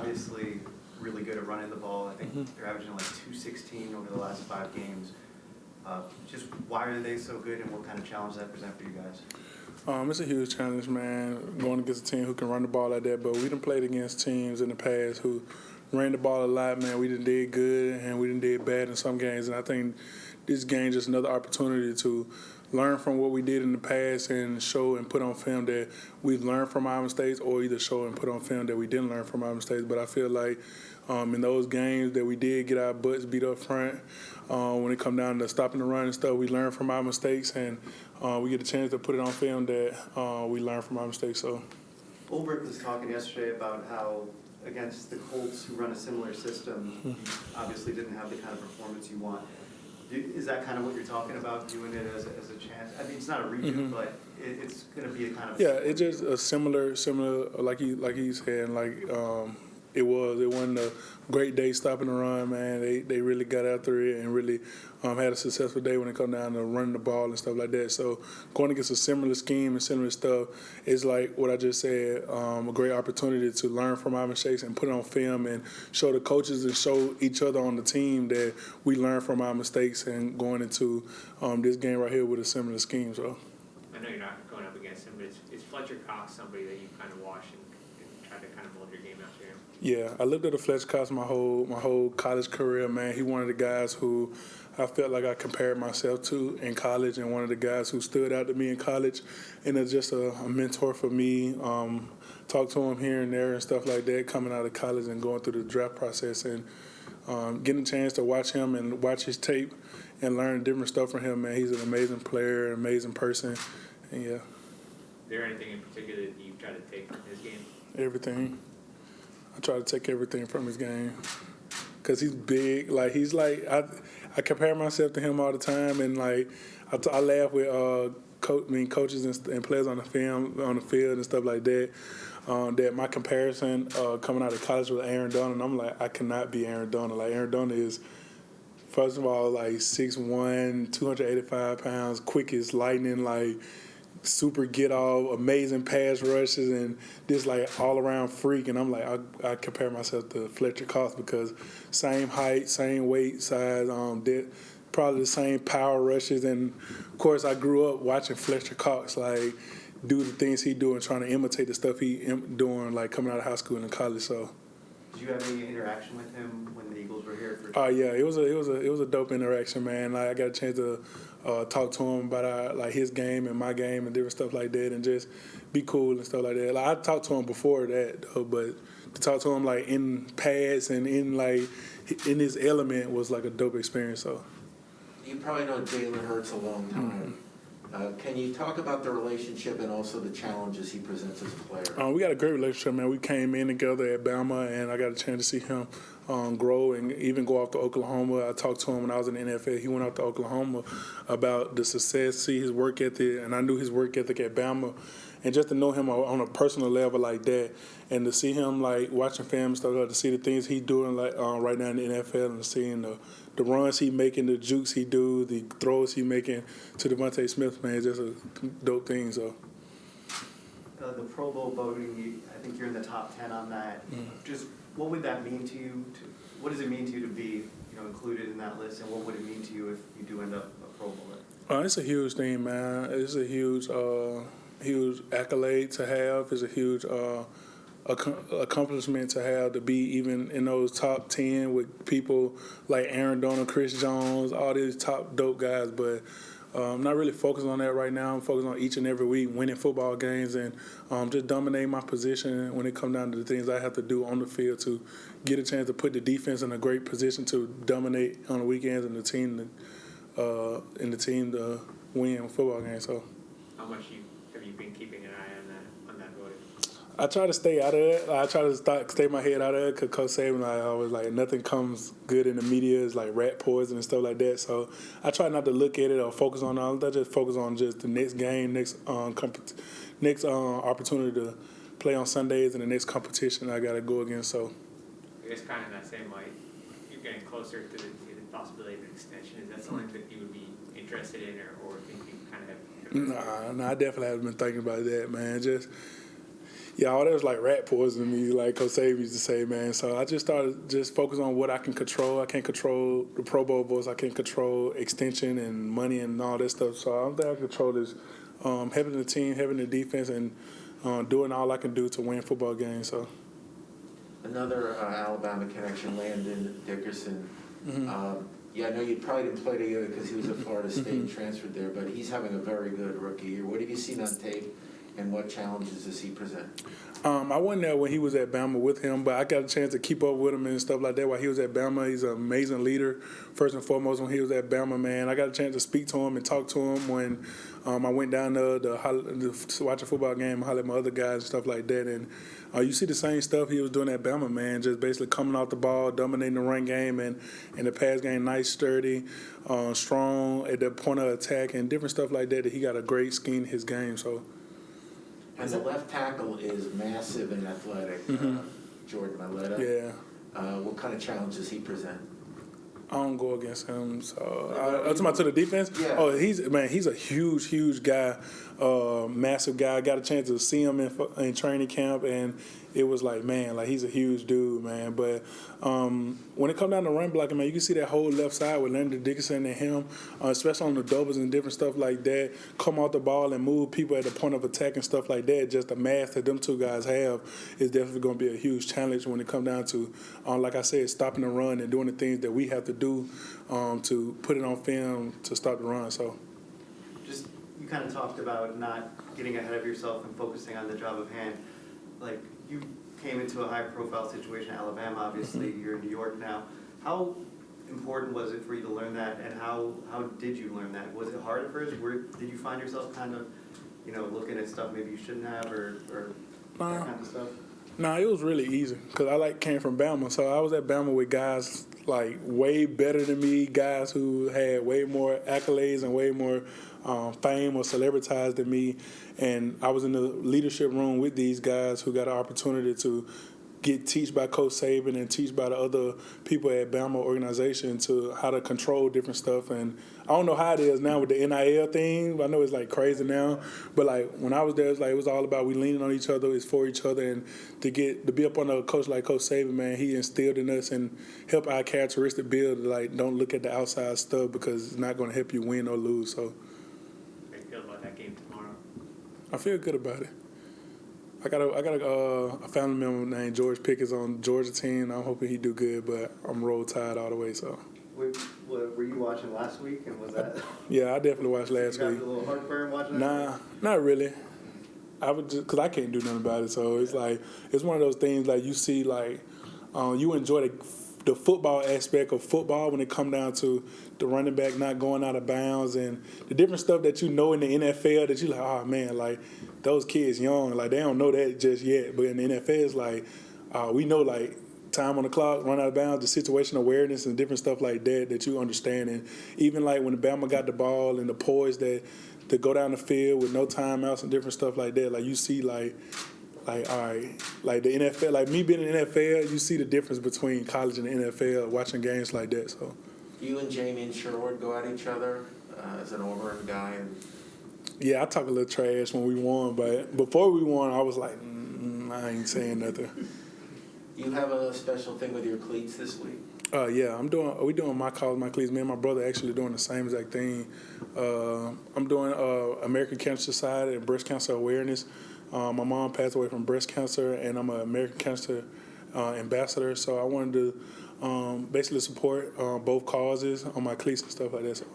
obviously really good at running the ball. I think they're averaging like 216 over the last 5 games. Just why are they so good, and what kind of challenge does that present for you guys? It's a huge challenge, man, going against a team who can run the ball like that. But we done played against teams in the past who ran the ball a lot, man. We done did good, and we done did bad in some games. And I think this game is just another opportunity to learn from what we did in the past and show and put on film that we've learned from our mistakes, or either show and put on film that we didn't learn from our mistakes. But I feel like in those games that we did get our butts beat up front, when it come down to stopping the run and stuff, we learn from our mistakes, and we get a chance to put it on film that we learn from our mistakes. So, Ulbrich was talking yesterday about how against the Colts, who run a similar system, you obviously didn't have the kind of performance you want. Is that kind of what you're talking about, viewing it as a chance? I mean, it's not a redo, but it's going to be a kind of... Yeah, it's just a similar, like he said, like it wasn't a great day stopping the run, man. They really got after it and really had a successful day when it come down to running the ball and stuff like that. So going against a similar scheme and similar stuff is like what I just said, a great opportunity to learn from our mistakes and put it on film and show the coaches and show each other on the team that we learn from our mistakes and going into this game right here with a similar scheme. So I know you're not going up against him, but is Fletcher Cox somebody that you kind of watch and try to kind of mold your game after him? Yeah, I looked at the Fletcher Cox my whole college career, man. He one of the guys who I felt like I compared myself to in college, and one of the guys who stood out to me in college, and is just a mentor for me. Talk to him here and there and stuff like that, coming out of college and going through the draft process, and getting a chance to watch him and watch his tape and learn different stuff from him, man. He's an amazing player, an amazing person, and yeah. Is there anything in particular that you try to take from his game? Everything. I try to take everything from his game because he's big. Like I compare myself to him all the time, and like I laugh with coaches and players on the field and stuff like that. That my comparison coming out of college with Aaron Donald, and I'm like, I cannot be Aaron Donald. Like Aaron Donald is, first of all, like 6'1", 285 pounds, quick as lightning, like super get off, amazing pass rushes, and this like all around freak. And I'm like, I compare myself to Fletcher Cox because same height, same weight, size, probably the same power rushes. And of course, I grew up watching Fletcher Cox like do the things he do and trying to imitate the stuff he doing like coming out of high school and college. So. Did you have any interaction with him when the Eagles were here? Oh yeah, it was a dope interaction, man. Like I got a chance to talk to him about like his game and my game and different stuff like that, and just be cool and stuff like that. Like I talked to him before that, though, but to talk to him like in pads and in his element was like a dope experience. So you probably know Jalen Hurts a long time. Can you talk about the relationship and also the challenges he presents as a player? We got a great relationship, man. We came in together at Bama, and I got a chance to see him grow and even go off to Oklahoma. I talked to him when I was in the NFL. He went out to Oklahoma about the success, see his work ethic, and I knew his work ethic at Bama. And just to know him on a personal level like that, and to see him like watching film and stuff, to see the things he's doing like right now in the NFL, and seeing the runs he making, the jukes he do, the throws he making to Devontae Smith, man, it's just a dope thing. So the Pro Bowl voting, I think you're in the top 10 on that. Just what would that mean to you? What does it mean to you to be included in that list, and what would it mean to you if you do end up a Pro Bowler? It's a huge thing, man. It's a huge accolade to have. It's a huge accomplishment to have, to be even in those top 10 with people like Aaron Donald, Chris Jones, all these top dope guys. But I'm not really focused on that right now. I'm focused on each and every week winning football games and just dominating my position when it comes down to the things I have to do on the field to get a chance to put the defense in a great position to dominate on the weekends and the team to win football games. So How much have you been keeping an eye on that voting? I try to stay out of it. I try to stay my head out of it because Coach Saban, I always like nothing comes good in the media. It's like rat poison and stuff like that. So I try not to look at it or focus on all. I just focus on just the next game, next opportunity to play on Sundays, and the next competition I got to go against. So I guess kind of in that same light, you're getting closer to the possibility of an extension. Is that something that you would be interested in, or think you kind of have? Nah, I definitely haven't been thinking about that, man. Just Yeah, all that was like rat poison to me, like Coach Saban used to say, man. So I just started just focus on what I can control. I can't control the Pro Bowl votes. I can't control extension and money and all that stuff. So all that I control is helping the team, helping the defense, and doing all I can do to win football games. So Another Alabama connection, Landon Dickerson. Yeah, I know you probably didn't play together because he was at Florida State and transferred there, but he's having a very good rookie year. What have you seen on tape, and what challenges does he present? I wasn't there when he was at Bama with him, but I got a chance to keep up with him and stuff like that while he was at Bama. He's an amazing leader, first and foremost, when he was at Bama, man. I got a chance to speak to him and talk to him when I went down there to watch a football game, holler at my other guys and stuff like that. And you see the same stuff he was doing at Bama, man, just basically coming off the ball, dominating the run game and the pass game, nice, sturdy, strong at the point of attack and different stuff like that he got a great scheme in his game. So. And the left tackle is massive and athletic, Jordan Maletta. Yeah. What kind of challenges does he present? I don't go against him. So I'm talking about to the defense. Yeah. Oh, he's a huge guy, massive guy. I got a chance to see him in training camp, and it was like, man, like he's a huge dude, man. But when it comes down to run blocking, man, you can see that whole left side with Landon Dickerson and him, especially on the doubles and different stuff like that. Come off the ball and move people at the point of attack and stuff like that. Just the mass that them two guys have is definitely going to be a huge challenge when it comes down to, like I said, stopping the run and doing the things that we have to do to put it on film to stop the run. So, Just, you kind of talked about not getting ahead of yourself and focusing on the job of hand. Like, you came into a high-profile situation, Alabama, obviously, you're in New York now. How important was it for you to learn that, and how did you learn that? Was it hard at first? Did you find yourself kind of, looking at stuff maybe you shouldn't have, or that kind of stuff? Nah, it was really easy because I came from Bama, so I was at Bama with guys like way better than me, guys who had way more accolades and way more fame or celebritized than me, and I was in the leadership room with these guys who got an opportunity to get teach by Coach Saban and teach by the other people at Bama organization to how to control different stuff. And I don't know how it is now with the NIL thing. I know it's like crazy now, but like when I was there, it was all about we leaning on each other, it's for each other, and to be up under a coach like Coach Saban, man, he instilled in us and help our characteristic build. Like, don't look at the outside stuff because it's not going to help you win or lose. So, How do you feel about that game tomorrow? I feel good about it. I got a family member named George Pickett's on the Georgia team. I'm hoping he do good, but I'm roll tide all the way. So. Were you watching last week, and was that? Yeah, I definitely watched last you got week. a little heartburn watching that? Nah, not really. I would just because I can't do nothing about it. So it's like it's one of those things like you see you enjoy the football aspect of football when it come down to the running back not going out of bounds and the different stuff that in the NFL that you like, oh man, like those kids young, like they don't know that just yet. But in the NFL, it's like we know like time on the clock, run out of bounds, the situational awareness and different stuff like that you understand. And even like when the Bama got the ball and the poise that to go down the field with no timeouts and different stuff like that, like you see like all right, like the NFL, like me being in the NFL, you see the difference between college and the NFL watching games like that. So You and Jamie Sherwood go at each other as an Auburn guy. yeah, I talk a little trash when we won, but before we won, I was like, I ain't saying nothing. You have a special thing with your cleats this week? Yeah, we doing my cause, my cleats. Me and my brother actually doing the same exact thing. I'm doing American Cancer Society and breast cancer awareness. My mom passed away from breast cancer, and I'm an American Cancer ambassador. So I wanted to basically support both causes on my cleats and stuff like that. So.